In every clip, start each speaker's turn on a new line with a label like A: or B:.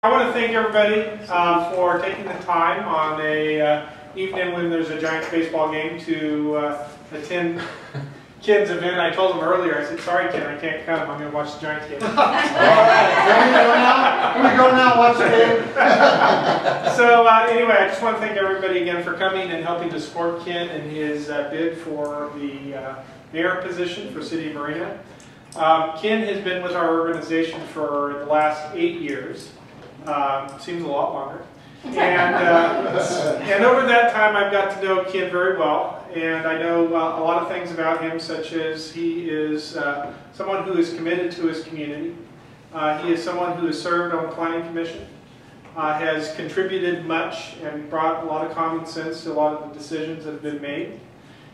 A: I want to thank everybody for taking the time on a evening when there's a Giants baseball game to attend Ken's event. I told him earlier, I said, sorry Ken, I can't come. I'm going to watch the Giants game.
B: All right, can we go now and watch the game?
A: So anyway, I just want to thank everybody again for coming and helping to support Ken in his bid for the mayor position for City of Marina. Ken has been with our organization for the last 8 years. Seems a lot longer. And over that time I've got to know Ken very well, and I know a lot of things about him, such as he is someone who is committed to his community. He is someone who has served on the Planning Commission, has contributed much and brought a lot of common sense to a lot of the decisions that have been made.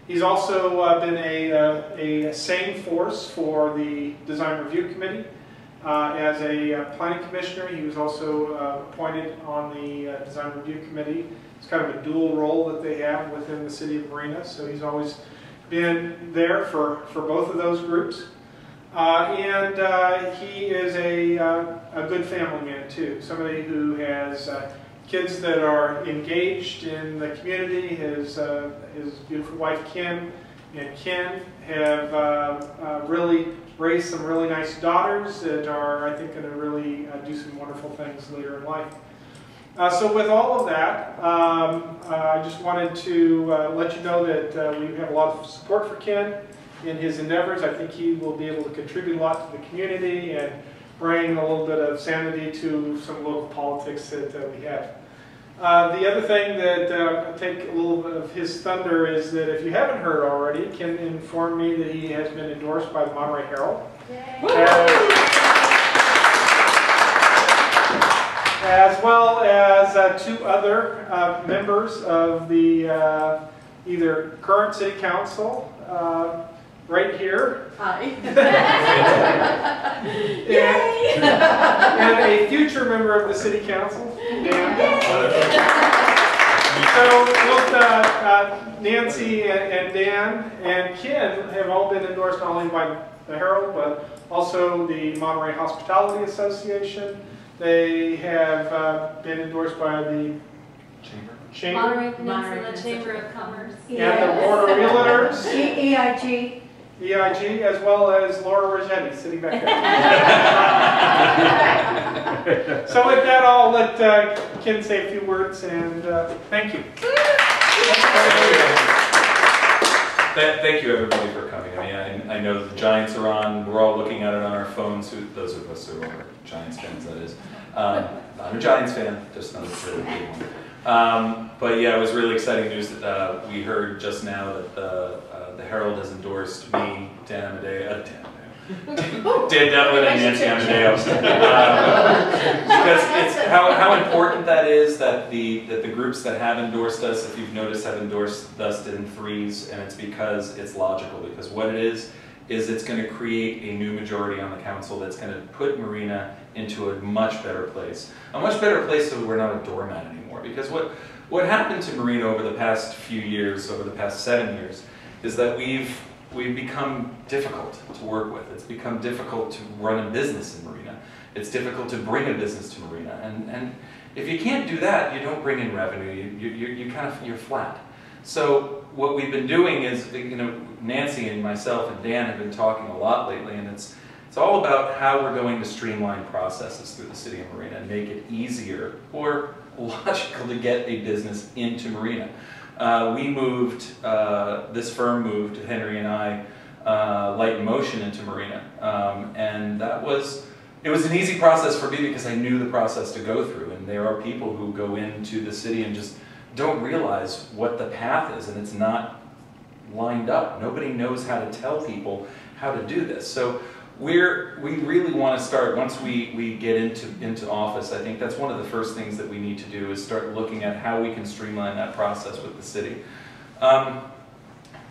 A: He's also been a sane force for the Design Review Committee. As a planning commissioner, he was also appointed on the Design Review Committee. It's kind of a dual role that they have within the City of Marina, so he's always been there for both of those groups. And he is a good family man too, somebody who has kids that are engaged in the community. His beautiful wife Kim and Ken have really raised some really nice daughters that are, I think, going to really do some wonderful things later in life. So with all of that, I just wanted to let you know that we have a lot of support for Ken in his endeavors. I think he will be able to contribute a lot to the community and bring a little bit of sanity to some local politics that we have. The other thing that I'll take a little bit of his thunder is that if you haven't heard already, Ken informed me that he has been endorsed by the Monterey Herald. As well as 2 other members of the either current city council, right here.
C: Hi.
A: and a future member of the city council, Dan. So both Nancy and Dan and Ken have all been endorsed not only by the Herald, but also the Monterey Hospitality Association. They have been endorsed by the Chamber.
D: Monterey Peninsula Chamber of Commerce.
A: And the Board of Realtors.
C: EIG.
A: EIG, as well as Laura Roggetti sitting back there. So with that, I'll let Ken say a few words, and thank you.
E: Thank you, everybody, for coming. I mean, I know the Giants are on. We're all looking at it on our phones. Those of us who are Giants fans, that is. Not a Giants fan, just not a really big one. But yeah, it was really exciting news that we heard just now that the Herald has endorsed me, Dan Amadeo, Dan Devlin and Nancy Amadeo. Because it's how important that is that the groups that have endorsed us, if you've noticed, have endorsed us in threes, and it's because it's logical. Because what it is it's going to create a new majority on the council that's going to put Marina into a much better place. A much better place so we're not a doormat anymore. Because what happened to Marina over the past few years, over the past 7 years, is that we've become difficult to work with. It's become difficult to run a business in Marina. It's difficult to bring a business to Marina. And if you can't do that, you don't bring in revenue. You're flat. So what we've been doing is, Nancy and myself and Dan have been talking a lot lately, and it's all about how we're going to streamline processes through the City of Marina and make it easier or logical to get a business into Marina. We moved, this firm moved, Henry and I, Light in Motion into Marina. And it was an easy process for me because I knew the process to go through. And there are people who go into the city and just don't realize what the path is, and it's not lined up. Nobody knows how to tell people how to do this. So we really want to start, once we get into office, I think that's one of the first things that we need to do is start looking at how we can streamline that process with the city.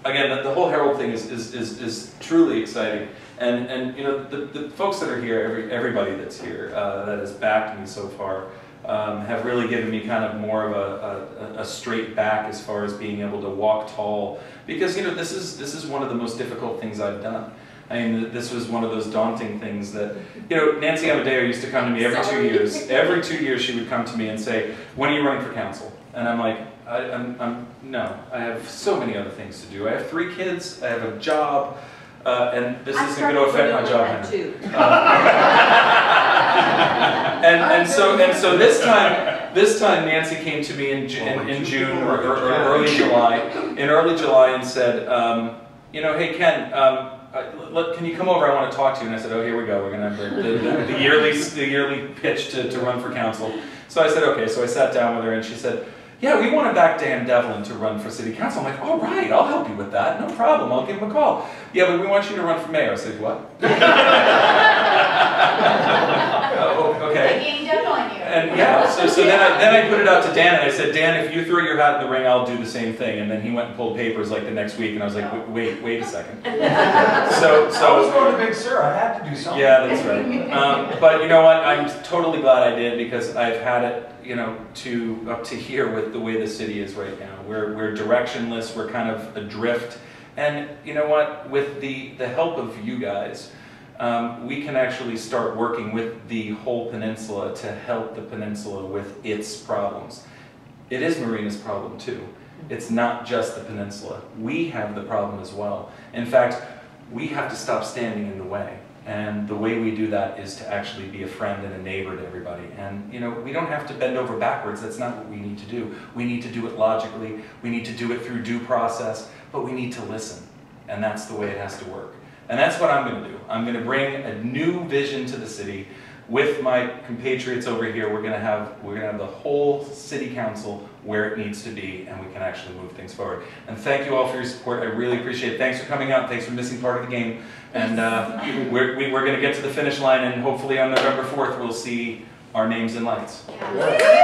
E: Again, the whole Herald thing is truly exciting. And the folks that are here, everybody that's here that has backed me so far, have really given me kind of more of a straight back as far as being able to walk tall, because this is one of the most difficult things I've done. I mean, this was one of those daunting things that, you know, Nancy Amadeo used to come to me every 2 years. Every 2 years she would come to me and say, when are you running for council? And I'm like, no, I have so many other things to do. I have 3 kids, I have a job, and this isn't going to affect my job. And so this time Nancy came to me in June or early July, and said, you know, hey Ken, can you come over? I want to talk to you. And I said, oh, here we go. We're going to have the yearly pitch to run for council. So I said, okay. So I sat down with her, and she said, yeah, we want to back Dan Devlin to run for city council. I'm like, all right, I'll help you with that. No problem. I'll give him a call. Yeah, but we want you to run for mayor. I said, what? Oh, okay. And yeah, so then I put it out to Dan, and I said, Dan, if you throw your hat in the ring, I'll do the same thing. And then he went and pulled papers like the next week, and I was like, wait a second. So
C: I was going to Big Sur. I had to do something.
E: Yeah, that's right. But you know what? I'm totally glad I did, because I've had it, you know, up to here with the way the city is right now. We're directionless. We're kind of adrift. And you know what? With the help of you guys, we can actually start working with the whole peninsula to help the peninsula with its problems. It is Marina's problem too. It's not just the peninsula. We have the problem as well. In fact, we have to stop standing in the way. And the way we do that is to actually be a friend and a neighbor to everybody. And you know, we don't have to bend over backwards. That's not what we need to do. We need to do it logically. We need to do it through due process, but we need to listen. And that's the way it has to work. And that's what I'm going to do. I'm going to bring a new vision to the city with my compatriots over here. We're going to have the whole city council where it needs to be, and we can actually move things forward. And thank you all for your support. I really appreciate it. Thanks for coming out. Thanks for missing part of the game. And we're going to get to the finish line, and hopefully on November 4th we'll see our names in lights.
D: Yeah.